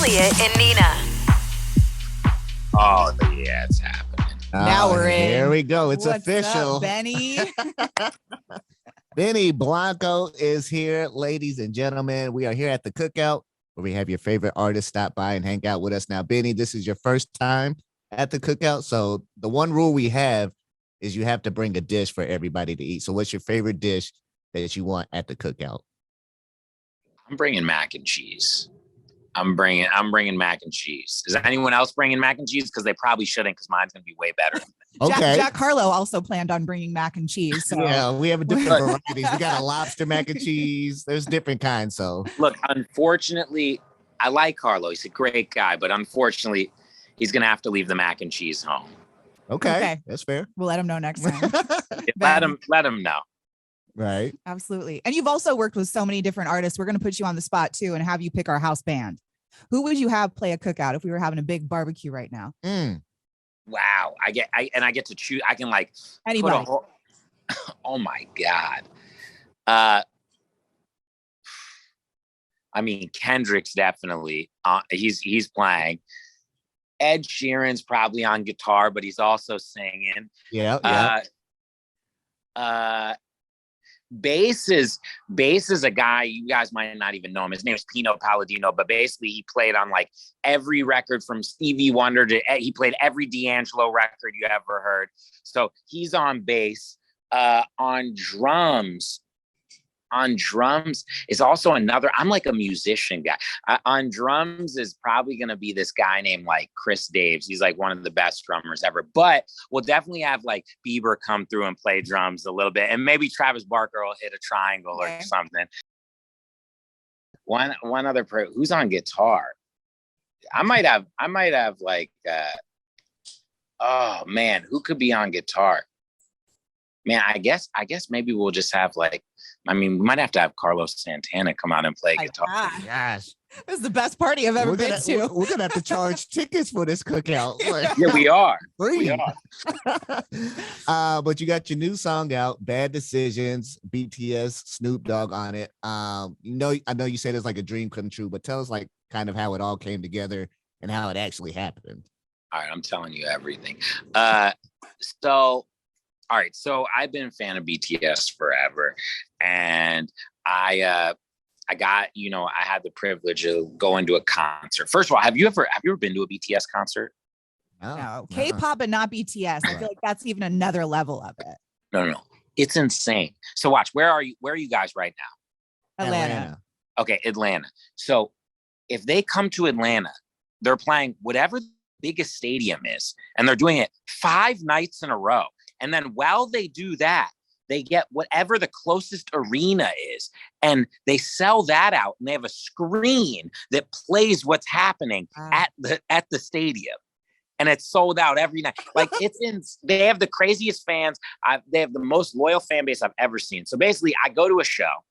Eliott and Nina. Oh, yeah, it's happening. Now we're in. Here we go. It's What's official. up, Benny? Benny Blanco is here, ladies and gentlemen. We are here at the Cookout where we have your favorite artists stop by and hang out with us. Now, Benny, this is your first time at the Cookout. So the one rule we have is you have to bring a dish for everybody to eat. So what's your favorite dish that you want at the Cookout? I'm bringing mac and cheese. I'm bringing mac and cheese. Is anyone else bringing mac and cheese? Because they probably shouldn't, because mine's gonna be way better. Okay. Jack Harlow also planned on bringing mac and cheese. So. Yeah, we have a different varieties. We got a lobster mac and cheese. There's different kinds. So look, unfortunately, I like Carlo. He's a great guy, but unfortunately, he's gonna have to leave the mac and cheese home. Okay. That's fair. We'll let him know next time. Let him know. Right. Absolutely. And you've also worked with so many different artists. We're going to put you on the spot too and have you pick our house band. Who would you have play a cookout if we were having a big barbecue right now? Wow. I get to choose. I can like anybody. Oh my God. I mean, Kendrick's definitely he's playing. Ed Sheeran's probably on guitar, but he's also singing. Yeah. Bass is a guy you guys might not even know him. His name is Pino Palladino, but basically he played on like every record from Stevie Wonder to he played every D'Angelo record you ever heard. So he's on bass. On drums is also another. I'm like a musician guy. On drums is probably going to be this guy named like Chris Daves. He's like one of the best drummers ever. But we'll definitely have like Bieber come through and play drums a little bit, and maybe Travis Barker will hit a triangle or something. One other who's on guitar. I might have like. Oh man, who could be on guitar? Man, I guess maybe we'll just have like. I mean, we might have to have Carlos Santana come out and play guitar. Gosh. This is the best party I've ever been to. We're going to have to charge tickets for this cookout. Yeah, we are. Free. We are. But you got your new song out, Bad Decisions, BTS, Snoop Dogg on it. I know you said it's like a dream come true, but tell us like kind of how it all came together and how it actually happened. All right, I'm telling you everything. All right, so I've been a fan of BTS forever, and I got, I had the privilege of going to a concert. First of all, have you ever been to a BTS concert? No. K-pop and not BTS. I feel like that's even another level of it. No. It's insane. So watch, where are you guys right now? Atlanta. Okay, Atlanta. So if they come to Atlanta, they're playing whatever the biggest stadium is, and they're doing it 5 nights in a row. And then while they do that, they get whatever the closest arena is, and they sell that out, and they have a screen that plays what's happening at the stadium, and it's sold out every night. Like they have the craziest fans. They have the most loyal fan base I've ever seen. So basically, I go to a show,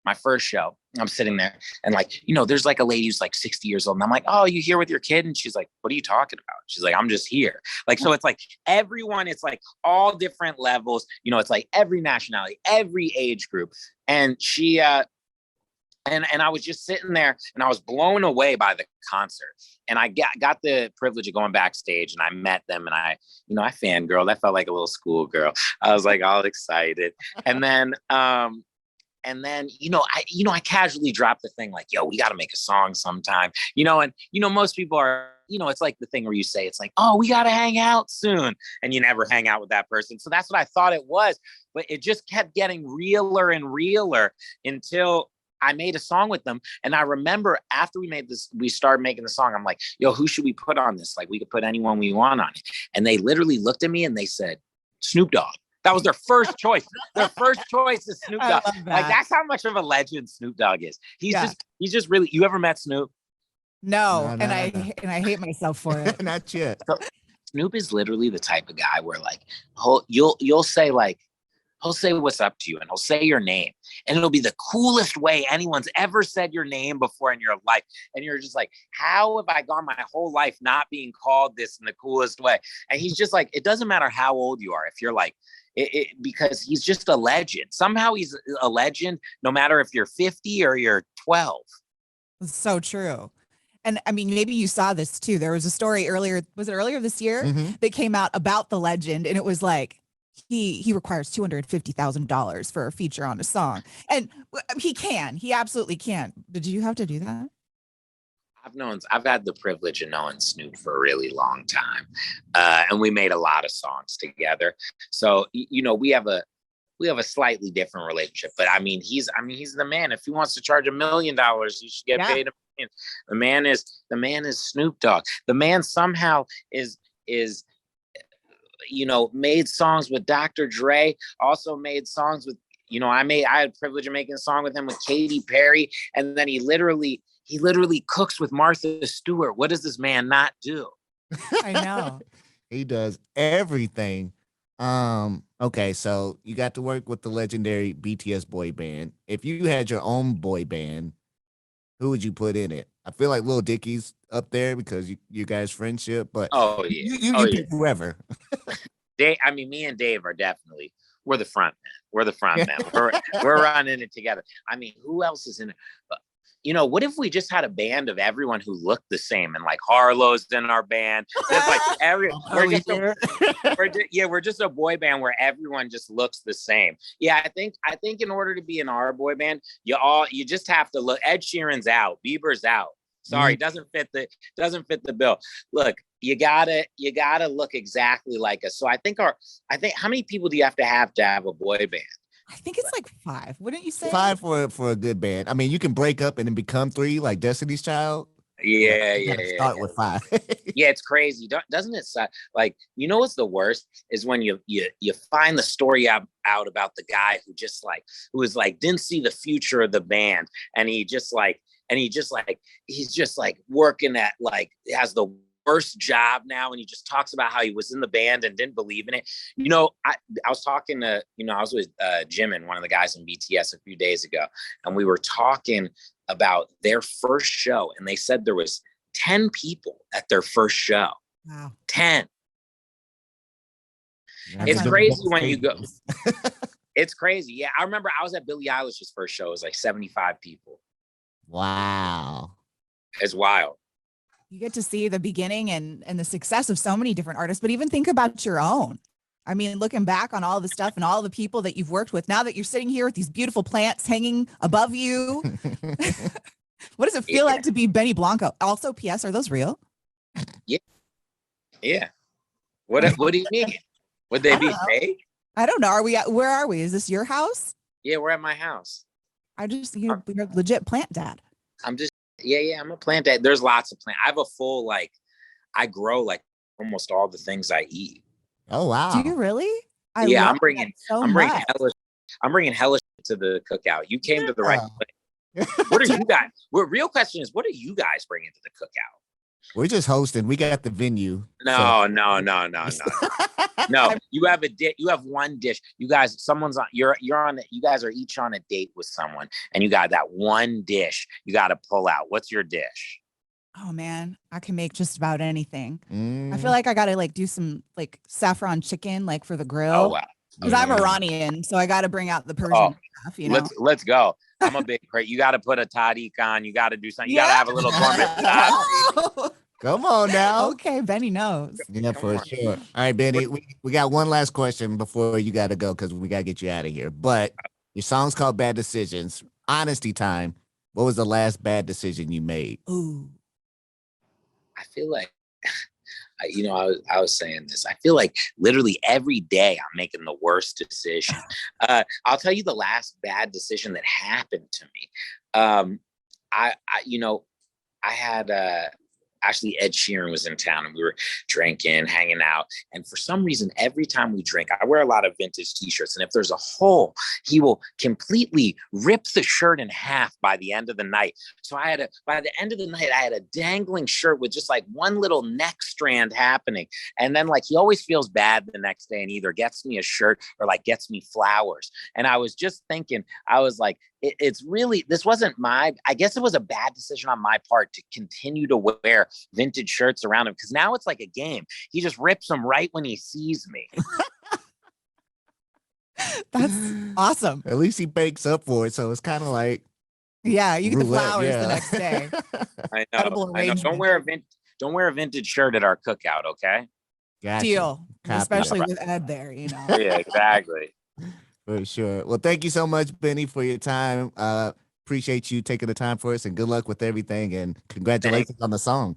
my first show. I'm sitting there, and like, there's like a lady who's like 60 years old, and I'm like, "Oh, you here with your kid?" And she's like, "What are you talking about?" She's like, "I'm just here." Like, so it's like everyone, it's like all different levels, it's like every nationality, every age group. And she, and I was just sitting there, and I was blown away by the concert. And I got the privilege of going backstage, and I met them, and I fangirled. I felt like a little schoolgirl. I was like all excited. And then, I casually dropped the thing like, "Yo, we got to make a song sometime," and most people are, it's like the thing where you say, it's like, "Oh, we got to hang out soon." And you never hang out with that person. So that's what I thought it was. But it just kept getting realer and realer until I made a song with them. And I remember after we started making the song, I'm like, "Yo, who should we put on this? Like, we could put anyone we want on it." And they literally looked at me and they said, "Snoop Dogg." That was their first choice. Their first choice is Snoop Dogg. Like, that's how much of a legend Snoop Dogg is. He's just really. You ever met Snoop? No. I hate myself for it. Not yet. So, Snoop is literally the type of guy where like you'll say like he'll say what's up to you, and he'll say your name, and it'll be the coolest way anyone's ever said your name before in your life. And you're just like, how have I gone my whole life not being called this in the coolest way? And he's just like, it doesn't matter how old you are. If you're like, because he's just a legend. Somehow he's a legend, no matter if you're 50 or you're 12. So true. And I mean, maybe you saw this too. There was a story earlier, was it earlier this year, that came out about the legend, and it was like he requires $250,000 for a feature on a song, and he absolutely can. Did you have to do that? I've had the privilege of knowing Snoop for a really long time, and we made a lot of songs together. So we have a slightly different relationship. But I mean, he's the man. If he wants to charge $1 million, you should get paid $1 million. The man is Snoop Dogg. The man somehow is made songs with Dr. Dre. Also made songs with I had the privilege of making a song with him with Katy Perry, and then he literally cooks with Martha Stewart. What does this man not do? I know. He does everything. Okay, so you got to work with the legendary BTS boy band. If you had your own boy band, who would you put in it? I feel like Lil Dicky's up there because you guys' friendship, but you pick whoever. Me and Dave are definitely we're the front man. We're the front man. We're running it together. I mean, who else is in it? What if we just had a band of everyone who looked the same, and like Harlow's in our band? Just like we're just a boy band where everyone just looks the same. Yeah, I think in order to be in our boy band, you just have to look. Ed Sheeran's out, Bieber's out. Sorry, doesn't fit the bill. Look, you gotta look exactly like us. So I think how many people do you have to have a boy band? I think it's like 5. Wouldn't you say? 5 for a good band. I mean, you can break up and then become 3 like Destiny's Child. Yeah. Start with 5. Yeah, it's crazy. Doesn't it suck? Like, what's the worst is when you find the story out about the guy who didn't see the future of the band, and he's just working at has the worst job now, and he just talks about how he was in the band and didn't believe in it. I was talking to I was with Jimin, one of the guys in BTS, a few days ago, and we were talking about their first show, and they said there was 10 people at their first show. Wow. 10. It's crazy when you go. It's crazy. Yeah, I remember I was at Billie Eilish's first show. It was like 75 people. Wow. It's wild. You get to see the beginning and the success of so many different artists, but even think about your own. I mean, looking back on all the stuff and all the people that you've worked with, now that you're sitting here with these beautiful plants hanging above you, what does it feel like to be Benny Blanco? Also, P.S., are those real? Yeah. What do you mean? Would they be fake? I don't know. Where are we? Is this your house? Yeah, we're at my house. You're legit plant dad. I'm a plant dad. There's lots of plants. I have a full, I grow almost all the things I eat. Oh, wow. Do you really? I'm bringing hellish to the cookout. You came to the right place. What are you guys? Real question is, what are you guys bringing to the cookout? We're just hosting. We got the venue. No. No, you have a dish. You have one dish. You guys, you're on it. You guys are each on a date with someone, and you got that one dish you got to pull out. What's your dish? Oh man, I can make just about anything. I feel like I got to do some saffron chicken, for the grill. Oh wow. Because I'm Iranian, so I got to bring out the Persian stuff. Let's go. I'm a big crate. You got to put a tadik on. You got to do something. You got to have a little gourmet. Come on now. Okay, Benny knows. Yeah, for sure. All right, Benny, we got one last question before you got to go because we got to get you out of here. But your song's called Bad Decisions. Honesty time. What was the last bad decision you made? Ooh. I feel like, I was saying this. I feel like literally every day I'm making the worst decision. I'll tell you the last bad decision that happened to me. I had actually Ed Sheeran was in town, and we were drinking, hanging out. And for some reason, every time we drink, I wear a lot of vintage t-shirts. And if there's a hole, he will completely rip the shirt in half by the end of the night. So by the end of the night, I had a dangling shirt with just one little neck strand happening. And then he always feels bad the next day and either gets me a shirt or gets me flowers. And I was just thinking, I was like, it's really, this wasn't I guess it was a bad decision on my part to continue to wear vintage shirts around him, because now it's like a game. He just rips them right when he sees me. That's awesome. At least he bakes up for it. So it's kind of like, Yeah, you get the roulette, flowers yeah. the next day. I know. Edible I know. Don't arrangement. wear don't wear a vintage shirt at our cookout, okay? Gotcha. Deal, Copy especially that. with Ed there, you know. Yeah, exactly. For sure. Well, thank you so much, Benny, for your time. Appreciate you taking the time for us, and good luck with everything. And congratulations on the song.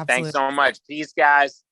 Thanks Absolutely. so much. Peace, guys.